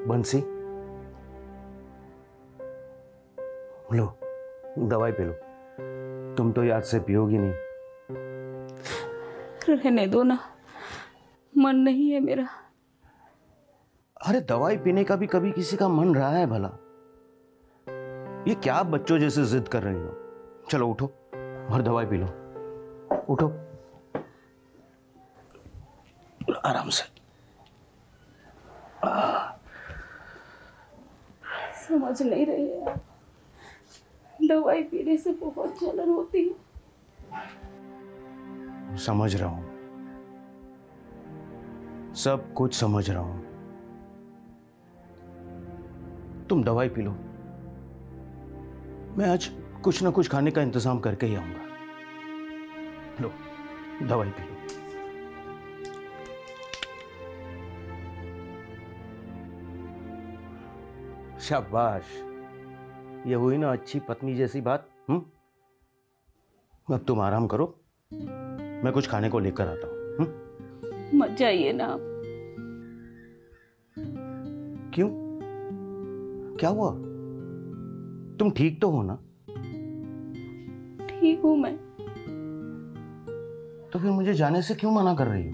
बंसी, लो दवाई P low. तुम तो याद से पियोगी नहीं। रहने दो ना, मन नहीं है मेरा। अरे दवाई पीने का भी कभी किसी का मन रहा है भला? ये क्या बच्चों जैसे जिद कर रही हो? चलो उठो और दवाई पी लो। उठो आराम से। समझ नहीं रही है, दवाई पीने से बहुत जलन होती है। समझ रहा हूं, सब कुछ समझ रहा हूं। तुम दवाई पी लो, मैं आज कुछ ना कुछ खाने का इंतजाम करके ही आऊंगा। लो दवाई पी लो। शाबाश, ये हुई ना अच्छी पत्नी जैसी बात। अब तुम आराम करो, मैं कुछ खाने को लेकर आता हूं। मत जाइए ना आप। क्यों, क्या हुआ? तुम ठीक तो हो ना? ठीक हूं मैं। तो फिर मुझे जाने से क्यों मना कर रही हो?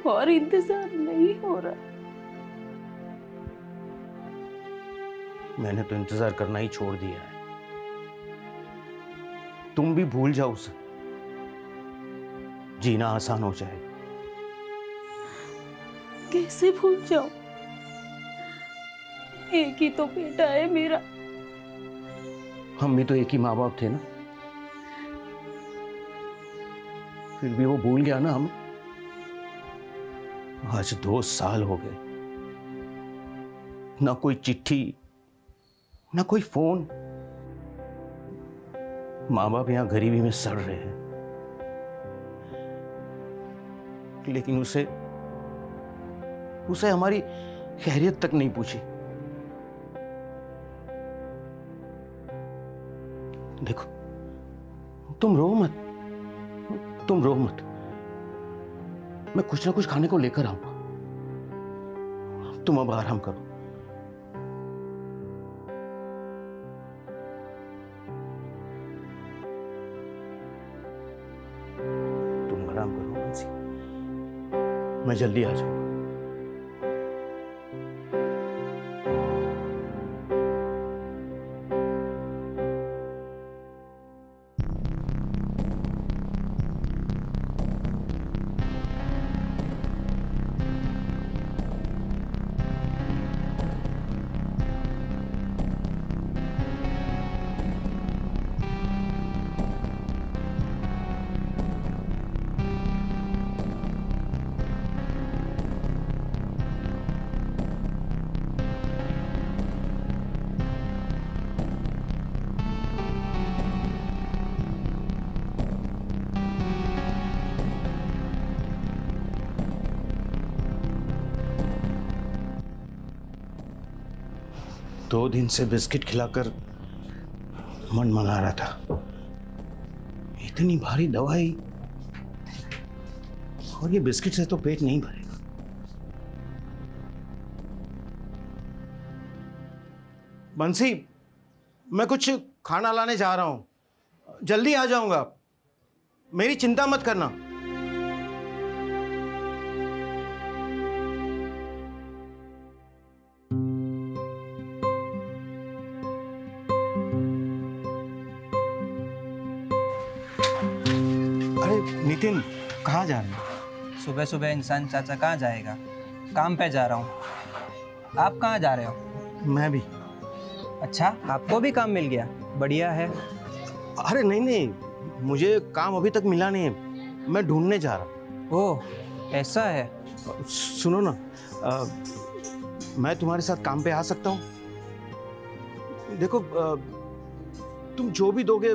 और इंतजार नहीं हो रहा। मैंने तो इंतजार करना ही छोड़ दिया है। तुम भी भूल जाओ उसे, जीना आसान हो जाए। कैसे भूल जाऊं? एक ही तो बेटा है मेरा। हम भी तो एक ही माँ बाप थे ना। फिर भी वो भूल गया ना हमें। आज 2 साल हो गए, ना कोई चिट्ठी, ना कोई फोन। माँ बाप यहां गरीबी में सड़ रहे हैं, लेकिन उसे हमारी खैरियत तक नहीं पूछी। देखो, तुम रो मत, तुम रो मत। मैं कुछ ना कुछ खाने को लेकर आऊंगा। तुम अब आराम करो। तुम आराम करो बंसी, मैं जल्दी आ जाऊंगा। दो दिन से बिस्किट खिलाकर मन मना रहा था। इतनी भारी दवाई और ये बिस्किट से तो पेट नहीं भरेगा। बंसी, मैं कुछ खाना लाने जा रहा हूं, जल्दी आ जाऊंगा, मेरी चिंता मत करना। अरे नितिन, कहाँ जा रहे हो? सुबह सुबह इंसान चाचा कहाँ जाएगा? काम पे जा रहा हूँ। आप कहाँ जा रहे हो? मैं भी। अच्छा, आपको भी काम मिल गया, बढ़िया है। अरे नहीं नहीं, मुझे काम अभी तक मिला नहीं है, मैं ढूंढने जा रहा हूँ। ओह, ऐसा है। सुनो ना, मैं तुम्हारे साथ काम पे आ सकता हूँ? देखो, तुम जो भी दोगे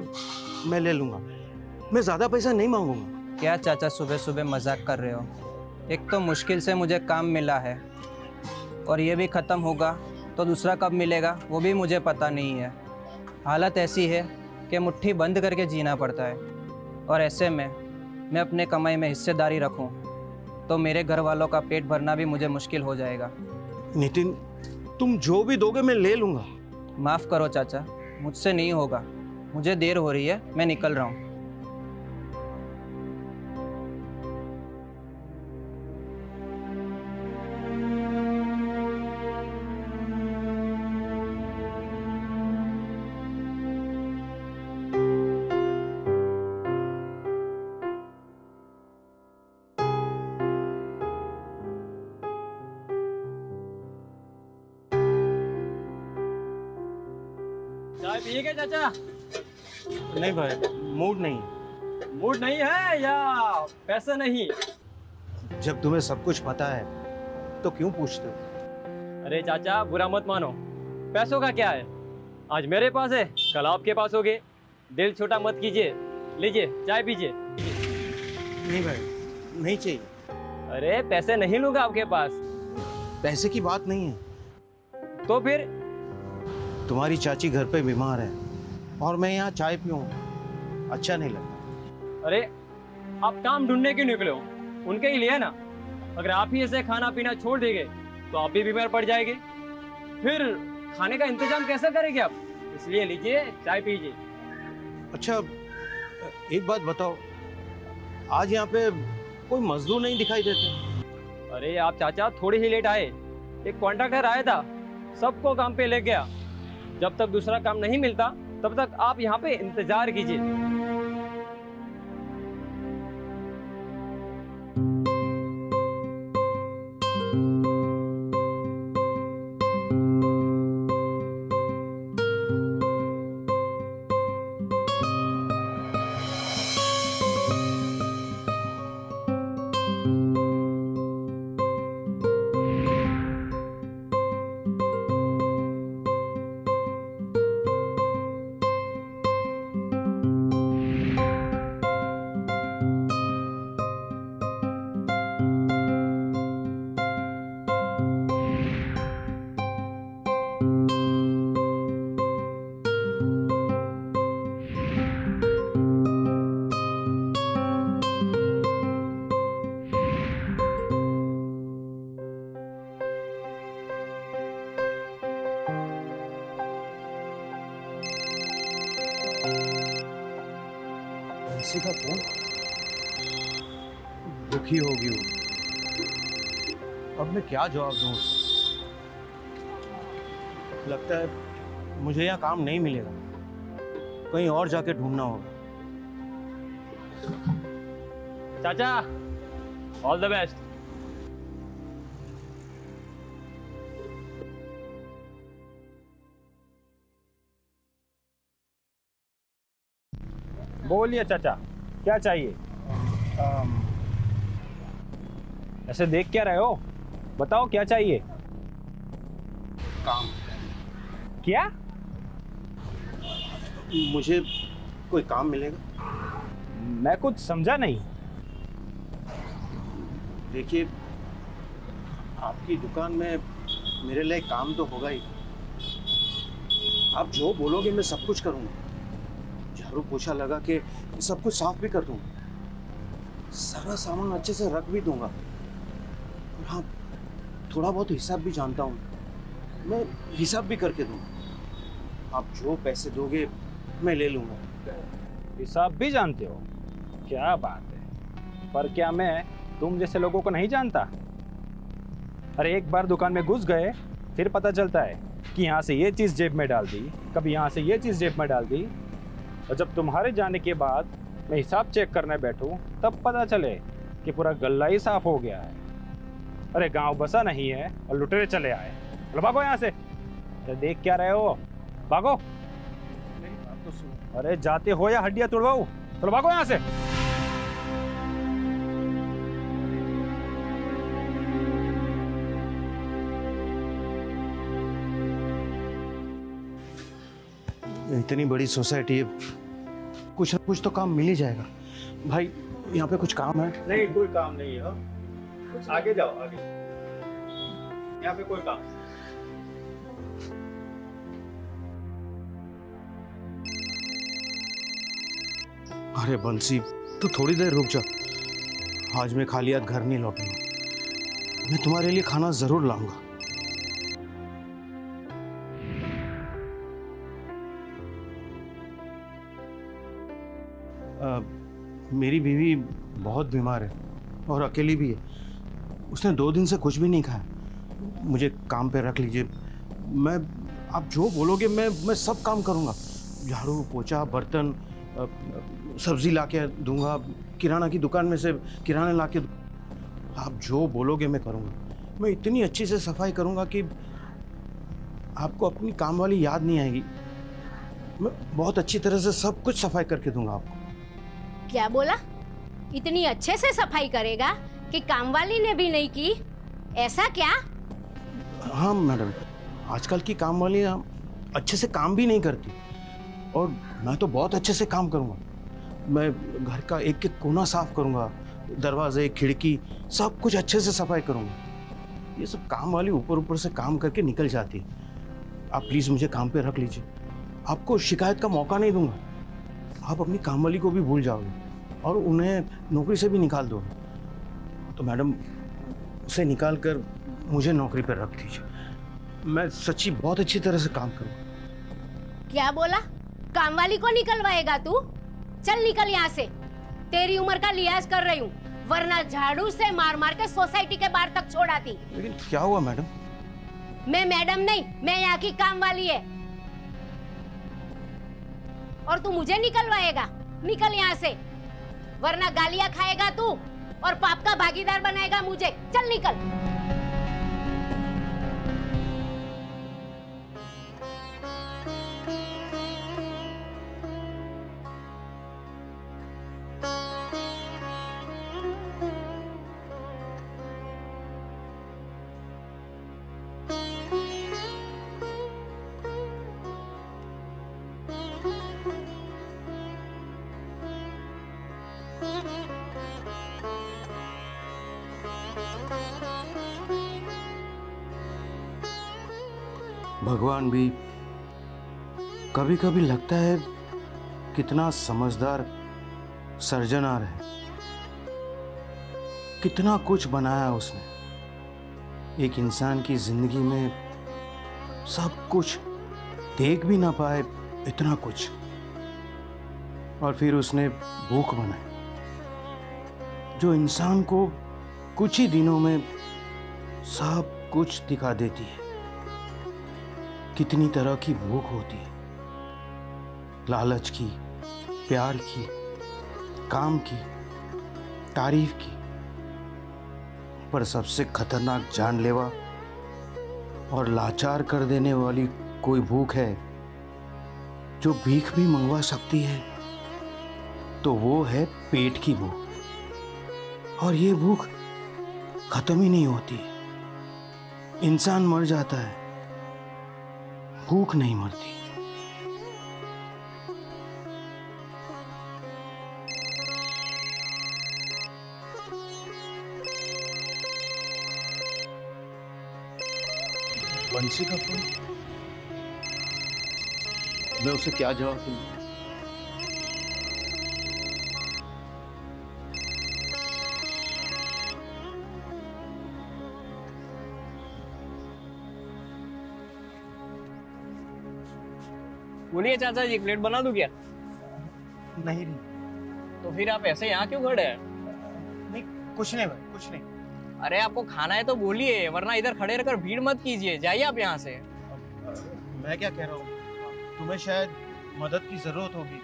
मैं ले लूँगा, मैं ज़्यादा पैसा नहीं मांगूंगा। क्या चाचा सुबह सुबह मजाक कर रहे हो? एक तो मुश्किल से मुझे काम मिला है और ये भी ख़त्म होगा तो दूसरा कब मिलेगा वो भी मुझे पता नहीं है। हालत ऐसी है कि मुट्ठी बंद करके जीना पड़ता है, और ऐसे में मैं अपने कमाई में हिस्सेदारी रखूं तो मेरे घर वालों का पेट भरना भी मुझे मुश्किल हो जाएगा। नितिन, तुम जो भी दोगे मैं ले लूँगा। माफ़ करो चाचा, मुझसे नहीं होगा, मुझे देर हो रही है, मैं निकल रहा हूँ। चाय पिएगा चाचा? नहीं भाई, मूड नहीं। मूड नहीं है या पैसा नहीं? जब तुम्हें सब कुछ पता है तो क्यों पूछते हो? अरे चाचा, बुरा मत मानो, पैसों का क्या है, आज मेरे पास है कल आपके पास होगे। दिल छोटा मत कीजिए, लीजिए चाय पीजिए। नहीं भाई, नहीं चाहिए। अरे पैसे नहीं लूंगा आपके पास। पैसे की बात नहीं है। तो फिर? तुम्हारी चाची घर पे बीमार है और मैं यहाँ चाय पीऊँ, अच्छा नहीं लगता। अरे आप काम ढूंढने क्यों निकले हो? उनके ही लिए ना। अगर आप ही ऐसे खाना पीना छोड़ देंगे तो आप भी बीमार पड़ जाएंगे, फिर खाने का इंतजाम कैसे करेंगे आप? इसलिए लीजिए चाय पीजिए। अच्छा, एक बात बताओ, आज यहाँ पे कोई मजदूर नहीं दिखाई देते? अरे आप चाचा थोड़ी ही लेट आए, एक कॉन्ट्रैक्टर आया था, सबको काम पे ले गया। जब तक दूसरा काम नहीं मिलता तब तक आप यहाँ पे इंतजार कीजिए। किसी का फोन? दुखी होगी वो। अब मैं क्या जवाब दूं? लगता है मुझे यहाँ काम नहीं मिलेगा, कहीं और जाके ढूंढना होगा। चाचा, ऑल द बेस्ट। बोलिए चाचा, क्या चाहिए? ऐसे देख क्या रहे हो? बताओ क्या चाहिए? काम। क्या? मुझे कोई काम मिलेगा? मैं कुछ समझा नहीं। देखिए, आपकी दुकान में मेरे लिए काम तो होगा ही। आप जो बोलोगे मैं सब कुछ करूँगा, झाड़ू पोछा लगा के सब कुछ साफ भी कर दूँगा। सारा सामान अच्छे से रख भी दूंगा। और हाँ, थोड़ा बहुत हिसाब भी जानता हूँ, मैं हिसाब भी करके दूंगा। आप जो पैसे दोगे मैं ले लूंगा। हिसाब भी जानते हो? क्या बात है। पर क्या मैं तुम जैसे लोगों को नहीं जानता? अरे एक बार दुकान में घुस गए फिर पता चलता है कि यहाँ से ये चीज़ जेब में डाल दी, कभी यहाँ से ये चीज़ जेब में डाल दी, और जब तुम्हारे जाने के बाद मैं हिसाब चेक करने बैठूं तब पता चले कि पूरा गल्ला ही साफ हो गया है। अरे गांव बसा नहीं है और लुटेरे चले आए। चलो भागो यहाँ से। अरे देख क्या रहे हो, भागो। अरे जाते हो या हड्डियां तोड़वाओ? चलो भागो यहाँ से। इतनी बड़ी सोसाइटी है, कुछ ना कुछ तो काम मिल ही जाएगा। भाई यहाँ पे कुछ काम है? नहीं, कोई काम नहीं है। आगे जाओ, आगे। यहाँ पे कोई काम। अरे बंसी, तू थोड़ी देर रुक जा। आज मैं खाली हाथ घर नहीं लौटूंगा। मैं तुम्हारे लिए खाना जरूर लाऊंगा। मेरी बीवी बहुत बीमार है और अकेली भी है। उसने 2 दिन से कुछ भी नहीं खाया। मुझे काम पे रख लीजिए। मैं, आप जो बोलोगे मैं सब काम करूँगा। झाड़ू पोछा, बर्तन, सब्जी ला के दूंगा, किराना की दुकान में से किराना ला के। आप जो बोलोगे मैं करूँगा। मैं इतनी अच्छी से सफाई करूँगा कि आपको अपनी काम वाली याद नहीं आएगी। मैं बहुत अच्छी तरह से सब कुछ सफाई करके दूंगा आपको। क्या बोला? इतनी अच्छे से सफाई करेगा कि कामवाली ने भी नहीं की? ऐसा क्या? हाँ मैडम, आजकल की काम वाली अच्छे से काम भी नहीं करती, और मैं तो बहुत अच्छे से काम करूँगा। मैं घर का एक एक कोना साफ करूँगा, दरवाजे, खिड़की, सब कुछ अच्छे से सफाई करूँगा। ये सब काम वाली ऊपर ऊपर से काम करके निकल जाती है। आप प्लीज़ मुझे काम पे रख लीजिए। आपको शिकायत का मौका नहीं दूंगा। आप अपनी काम वाली को भी भूल जाओगे और उन्हें नौकरी से भी निकाल दोगे। तो मैडम, उसे निकाल कर मुझे नौकरी पर रख दीजिए। मैं सच्ची बहुत अच्छी तरह से काम करूँगा। क्या बोला? कामवाली को निकलवाएगा तू? चल निकल यहाँ से। तेरी उम्र का लिहाज कर रही हूँ, वरना झाड़ू से मार मार के सोसाइटी के बाहर तक छोड़ आती। लेकिन क्या हुआ मैडम? मैं मैडम नहीं, मैं यहाँ की काम वाली है। और तू मुझे निकलवाएगा? निकल यहाँ से, वरना गालियां खाएगा तू और पाप का भागीदार बनाएगा मुझे। चल निकल। भगवान भी कभी कभी लगता है कितना समझदार सर्जनहार है। कितना कुछ बनाया उसने। एक इंसान की जिंदगी में सब कुछ देख भी ना पाए इतना कुछ, और फिर उसने भूख बनाई जो इंसान को कुछ ही दिनों में सब कुछ दिखा देती है। कितनी तरह की भूख होती है, लालच की, प्यार की, काम की, तारीफ की, पर सबसे खतरनाक जानलेवा और लाचार कर देने वाली कोई भूख है जो भीख भी मंगवा सकती है, तो वो है पेट की भूख। और ये भूख खत्म ही नहीं होती। इंसान मर जाता है, भूख नहीं मरती। बंसी का फोन, मैं उसे क्या जवाब दूं? बोलिए चाचा जी, एक प्लेट बना दूं क्या? नहीं तो फिर आप ऐसे यहाँ क्यों खड़े हैं? नहीं, कुछ नहीं भाई, कुछ नहीं। अरे आपको खाना है तो बोलिए, वरना इधर खड़े रहकर भीड़ मत कीजिए, जाइए आप यहाँ से। मैं क्या कह रहा हूँ, तुम्हें शायद मदद की जरूरत होगी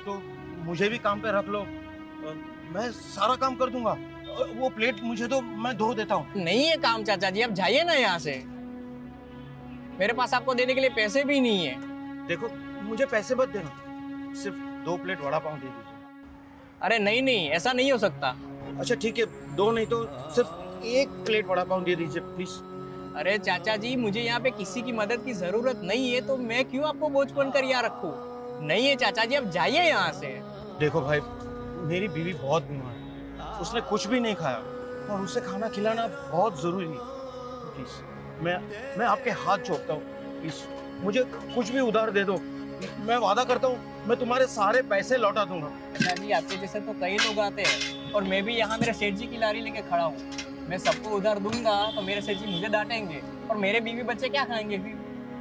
तो मुझे भी काम पे रख लो। मैं सारा काम कर दूंगा। वो प्लेट मुझे दो, मैं धो देता हूँ। नहीं है काम चाचा जी, आप जाइए ना यहाँ से। मेरे पास आपको देने के लिए पैसे भी नहीं है। देखो, मुझे पैसे मत देना, सिर्फ 2 प्लेट वड़ा पाव दे दीजिए। अरे नहीं नहीं, ऐसा नहीं हो सकता। अच्छा ठीक है, 2 नहीं तो सिर्फ 1 प्लेट वड़ा पाव दे दीजिए प्लीज। अरे चाचा जी, मुझे यहाँ पे किसी की मदद की जरूरत नहीं है, तो मैं क्यों आपको बोझ बनकर यहाँ रखूं? नहीं है चाचा जी, आप जाइए यहाँ से। देखो भाई, मेरी बीवी बहुत बीमार है, उसने कुछ भी नहीं खाया और उसे खाना खिलाना बहुत जरूरी है। प्लीज, मैं आपके हाथ जोड़ता हूँ, प्लीज मुझे कुछ भी उधार दे दो। मैं वादा करता हूँ मैं तुम्हारे सारे पैसे लौटा दूंगा। चाचा जी, आपके जैसे तो कई लोग आते हैं, और मैं भी यहाँ मेरे सेठ जी की लारी लेके खड़ा हूँ। मैं सबको उधार दूंगा तो मेरे सेठ जी मुझे डांटेंगे, और मेरे बीवी बच्चे क्या खाएंगे फिर?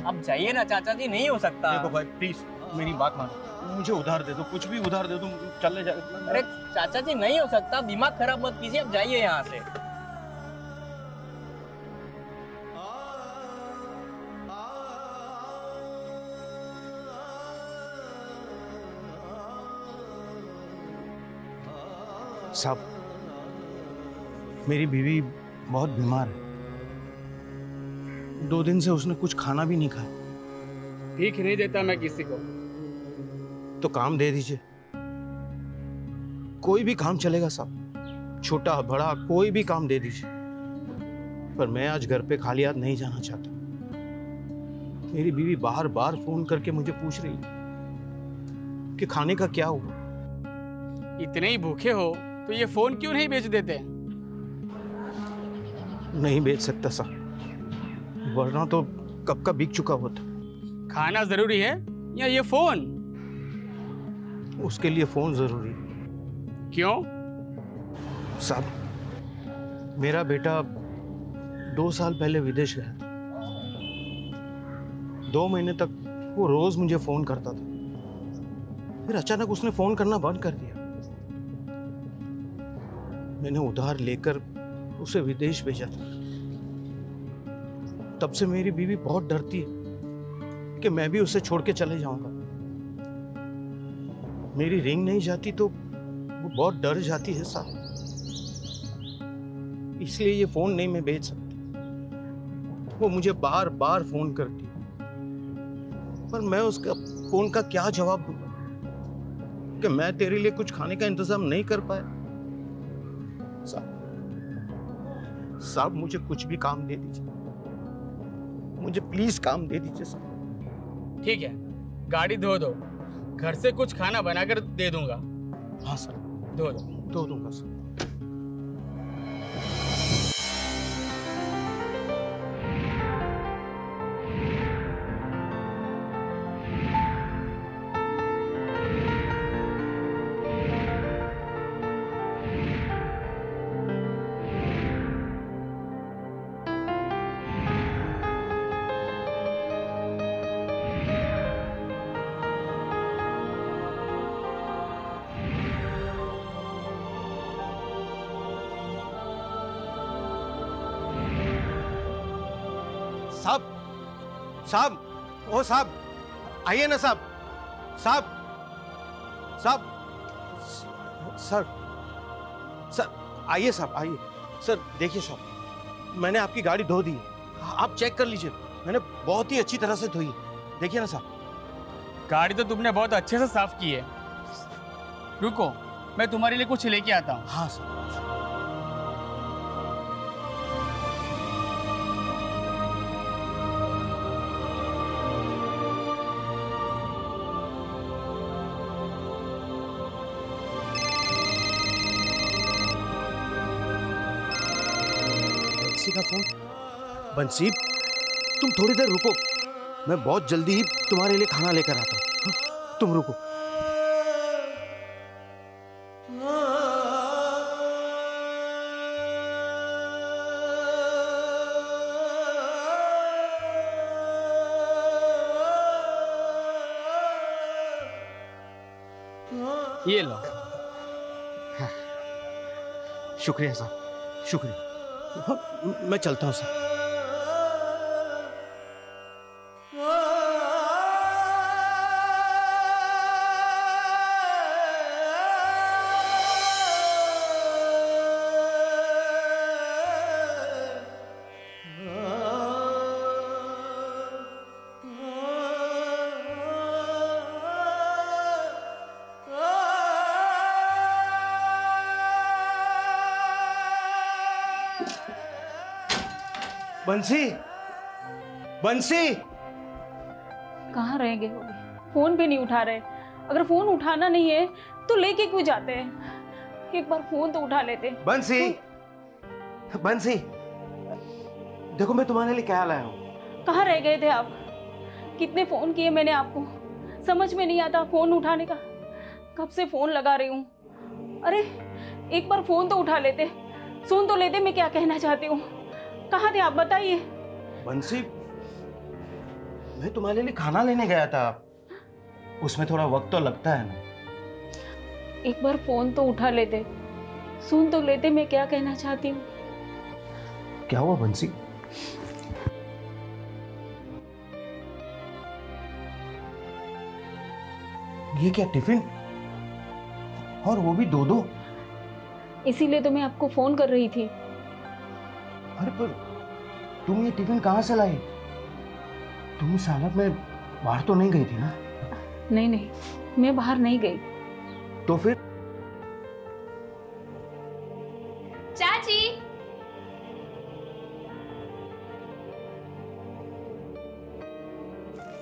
आप जाइए ना चाचा जी, नहीं हो सकता। देखो भाई, प्लीज मेरी बात मानो, मुझे उधार दे दो, कुछ भी उधार दे दो, चले जाए। अरे चाचा जी, नहीं हो सकता, दिमाग खराब मत कीजिए, आप जाइए यहाँ से। साहब, मेरी बीवी बहुत बीमार है, 2 दिन से उसने कुछ खाना भी नहीं खाया। ठीक नहीं देता मैं किसी को। तो काम दे दीजिए, कोई भी काम चलेगा साहब, छोटा बड़ा कोई भी काम दे दीजिए। पर मैं आज घर पे खाली हाथ नहीं जाना चाहता। मेरी बीवी बार बार फोन करके मुझे पूछ रही है कि खाने का क्या हुआ। इतने ही भूखे हो तो ये फोन क्यों नहीं बेच देते? नहीं बेच सकता साहब, वरना तो कब का बिक चुका होता। खाना जरूरी है या ये फोन? उसके लिए फोन जरूरी है। क्यों? साहब, मेरा बेटा 2 साल पहले विदेश गया था। 2 महीने तक वो रोज मुझे फोन करता था, फिर अचानक उसने फोन करना बंद कर दिया। मैंने उधार लेकर उसे विदेश भेजा था। तब से मेरी बीवी बहुत डरती है कि मैं भी उसे छोड़ के चले जाऊंगा। मेरी रिंग नहीं जाती तो वो बहुत डर जाती है साहब, इसलिए ये फोन नहीं मैं बेच सकता। वो मुझे बार बार फोन करती है, पर मैं उसका फोन का क्या जवाब दूंगा कि मैं तेरे लिए कुछ खाने का इंतजाम नहीं कर पाया। साहब, मुझे कुछ भी काम दे दीजिए, मुझे प्लीज काम दे दीजिए साहब। ठीक है, गाड़ी धो दो, घर से कुछ खाना बनाकर दे दूंगा। हाँ सर, धो दो। धो दूंगा सर। साहब, साहब, ओ साहब, आइए ना साहब। साहब, साहब, सर, सर आइए साहब, आइए। सर देखिए साहब, मैंने आपकी गाड़ी धो दी है, आप चेक कर लीजिए, मैंने बहुत ही अच्छी तरह से धोई है। देखिए ना साहब। गाड़ी तो तुमने बहुत अच्छे से साफ की है। रुको, मैं तुम्हारे लिए कुछ लेके आता हूँ। हाँ सर। बंसी का फोन। बंसी, तुम थोड़ी देर रुको, मैं बहुत जल्दी ही तुम्हारे लिए खाना लेकर आता हूँ। हाँ? तुम रुको। ये लो। शुक्रिया साहब, शुक्रिया। मैं चलता हूँ साहब। बंसी, बंसी, कहाँ रह गए होगे? फोन भी नहीं उठा रहे। अगर फोन उठाना नहीं है तो लेके क्यों जाते हैं? एक बार फोन तो उठा लेते। बंसी, बंसी, देखो मैं तुम्हारे लिए क्या लाया हूँ। कहाँ रह गए थे आप? कितने फोन किए मैंने आपको, समझ में नहीं आता फोन उठाने का। कब से फोन लगा रही हूँ। अरे एक बार फोन तो उठा लेते, सुन तो लेते मैं क्या कहना चाहती हूँ। कहाँ थे आप, बताइए। बंसी, मैं तुम्हारे लिए खाना लेने गया था, उसमें थोड़ा वक्त तो लगता है ना। एक बार फोन तो उठा लेते, सुन तो लेते मैं क्या कहना चाहती हूँ। क्या हुआ बंसी? ये क्या टिफिन, और वो भी दो? इसीलिए तो मैं आपको फोन कर रही थी। अरे पर तुम ये टिफिन कहाँ से लाई? तुम इस हालत में बाहर तो नहीं गई थी ना? नहीं नहीं, मैं बाहर नहीं गई। तो फिर? चाची,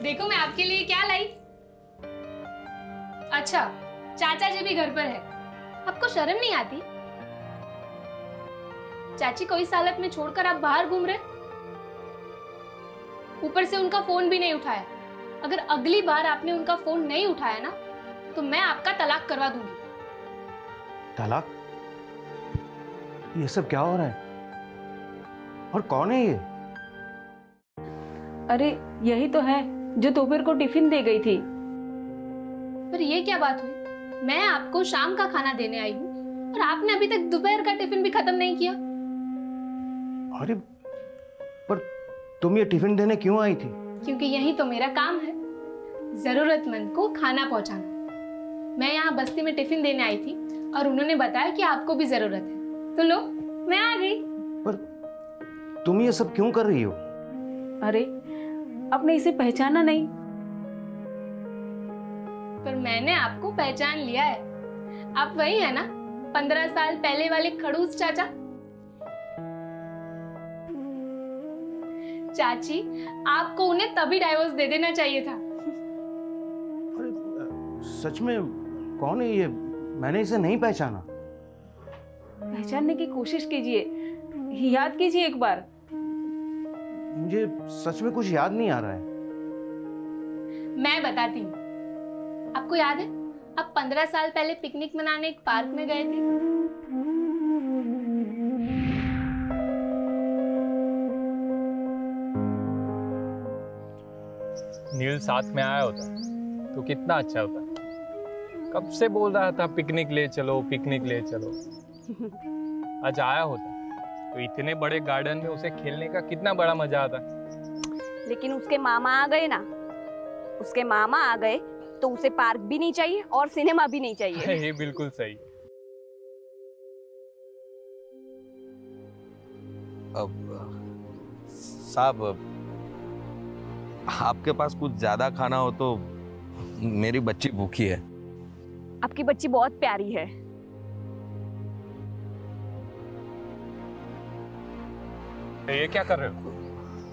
देखो मैं आपके लिए क्या लाई। अच्छा, चाचा जी भी घर पर है, आपको शर्म नहीं आती? चाची को इस हालत में छोड़कर आप बाहर घूम रहे, ऊपर से उनका फोन भी नहीं उठाया। अगर अगली बार आपने उनका फोन नहीं उठाया ना तो मैं आपका तलाक करवा दूंगी। तलाक? ये सब क्या हो रहा है? और कौन है ये? अरे यही तो है जो दोपहर को टिफिन दे गई थी। पर ये क्या बात हुई? मैं आपको शाम का खाना देने आई हूँ और आपने अभी तक दोपहर का टिफिन भी खत्म नहीं किया। अरे पर तुम ये टिफिन देने क्यों आई थी? क्योंकि यही तो मेरा काम है, जरूरतमंद को खाना पहुंचाना। मैं यहाँ बस्ती में टिफिन देने आई थी और उन्होंने बताया कि आपको भी जरूरत है, तो लो मैं आ गई। पर तुम ये सब क्यों कर रही हो? अरे आपने इसे पहचाना नहीं? पर मैंने आपको पहचान लिया है। आप वही है ना, 15 साल पहले वाले खड़ूस चाचा? चाची, आपको उन्हें तभी डाइवोर्स दे देना चाहिए था। अरे सच में कौन है ये? मैंने इसे नहीं पहचाना। पहचानने की कोशिश कीजिए, याद कीजिए एक बार। मुझे सच में कुछ याद नहीं आ रहा है। मैं बताती हूँ। आपको याद है आप 15 साल पहले पिकनिक मनाने एक पार्क में गए थे? नील साथ में आया होता तो कितना अच्छा होता। कब से बोल रहा था पिकनिक ले चलो, पिकनिक ले चलो। आज आया होता तो इतने बड़े गार्डन में उसे खेलने का कितना बड़ा मजा आता। लेकिन उसके मामा आ गए ना, उसके मामा आ गए तो उसे पार्क भी नहीं चाहिए और सिनेमा भी नहीं चाहिए। ये बिल्कुल सही। साहब, आपके पास कुछ ज्यादा खाना हो तो, मेरी बच्ची भूखी है। आपकी बच्ची बहुत प्यारी है। ये क्या कर रहे हो?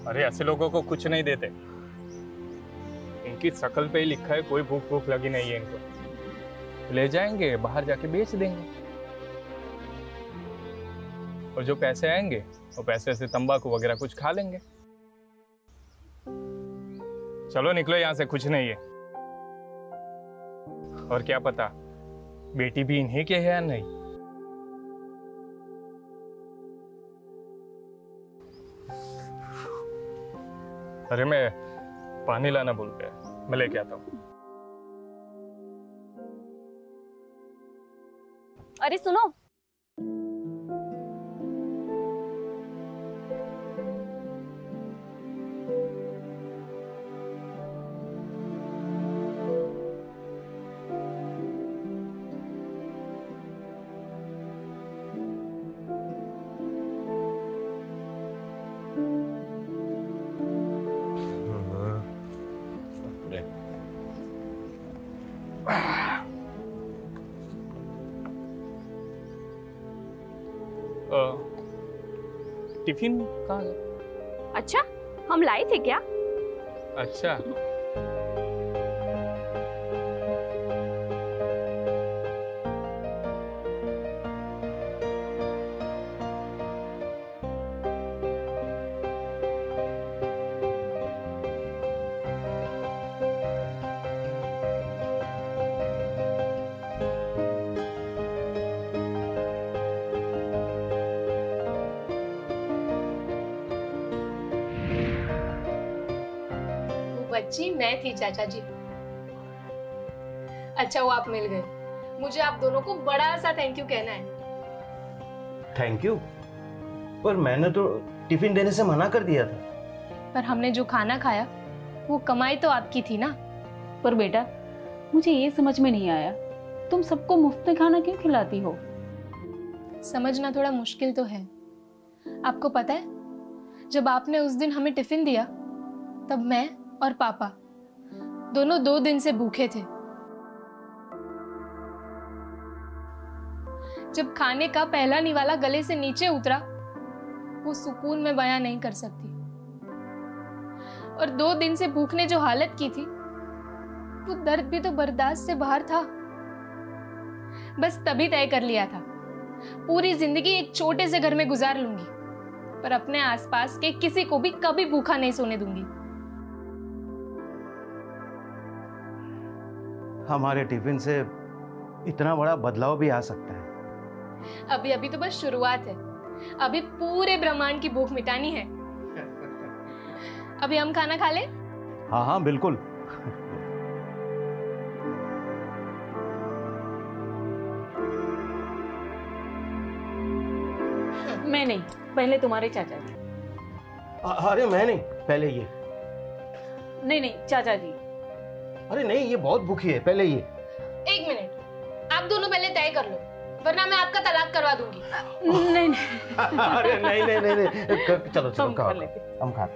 अरे ऐसे लोगों को कुछ नहीं देते। इनकी शकल पे ही लिखा है कोई भूख भूख लगी नहीं है इनको। ले जाएंगे बाहर जाके बेच देंगे और जो पैसे आएंगे वो पैसे से तंबाकू वगैरह कुछ खा लेंगे। चलो निकलो यहाँ से, कुछ नहीं है। और क्या पता बेटी भी इन्हीं के है या नहीं। अरे मैं पानी लाना भूल गया, मैं लेके आता हूँ। अरे सुनो, टिफिन कहाँ गया? अच्छा हम लाए थे क्या? अच्छा बच्ची मैं थी चाचा जी। अच्छा वो आप मिल गए, मुझे आप दोनों को बड़ा सा थैंक यू कहना है। Thank you? पर मैंने तो टिफिन देने से मना कर दिया था। पर हमने जो खाना खाया वो कमाई तो आपकी थी ना। पर बेटा मुझे ये समझ में नहीं आया, तुम सबको मुफ्त में खाना क्यों खिलाती हो? समझना थोड़ा मुश्किल तो है। आपको पता है, जब आपने उस दिन हमें टिफिन दिया तब मैं और पापा दोनों 2 दिन से भूखे थे। जब खाने का पहला निवाला गले से नीचे उतरा, वो सुकून में बयां नहीं कर सकती। और 2 दिन से भूख ने जो हालत की थी, वो दर्द भी तो बर्दाश्त से बाहर था। बस तभी तय कर लिया था, पूरी जिंदगी एक छोटे से घर में गुजार लूंगी, पर अपने आसपास के किसी को भी कभी भूखा नहीं सोने दूंगी। हमारे टिफिन से इतना बड़ा बदलाव भी आ सकता है। अभी अभी तो बस शुरुआत है, अभी पूरे ब्रह्मांड की भूख मिटानी है। अभी हम खाना खा लें? हाँ हाँ बिल्कुल। मैं नहीं, पहले तुम्हारे चाचा जी। अरे मैं नहीं, पहले ये। नहीं चाचा जी। अरे नहीं, ये बहुत भूखी है, पहले ये। 1 मिनट, आप दोनों पहले तय कर लो, वरना मैं आपका तलाक करवा दूंगी। नहीं अरे नहीं, चलो हम खा खाओ, लेते। हम खाते।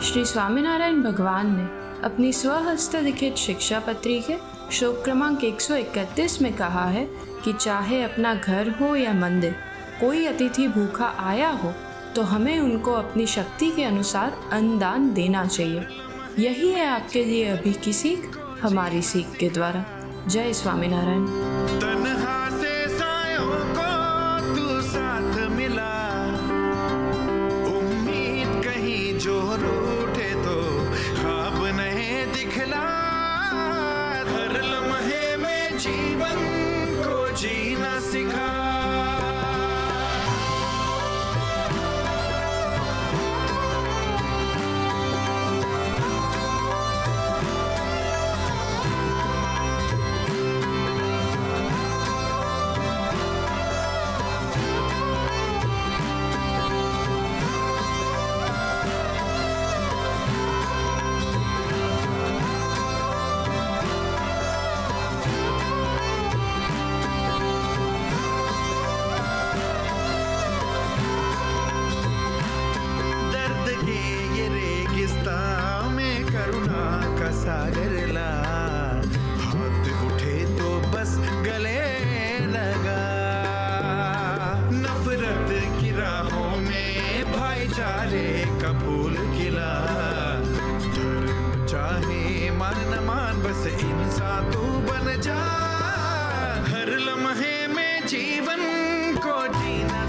श्री स्वामीनारायण भगवान ने अपनी स्वहस्त लिखित शिक्षा पत्री के श्लोक क्रमांक 131 में कहा है कि चाहे अपना घर हो या मंदिर, कोई अतिथि भूखा आया हो तो हमें उनको अपनी शक्ति के अनुसार अन्नदान देना चाहिए। यही है आपके लिए अभी की सीख, हमारी सीख के द्वारा। जय स्वामीनारायण। तन्हा से सायों को तू साथ मिला, उम्मीद कहीं जो रूठे तो ख्वाब नहीं दिखला। हर लम्हे में जीवन को जीना सिखा। सागर ला, हाथ उठे तो बस गले लगा। नफरत की राहों में भाईचारे का फूल खिला। धर्म चाहे मान न मान, बस इंसान तू बन जा। हर लम्हे में जीवन को जीना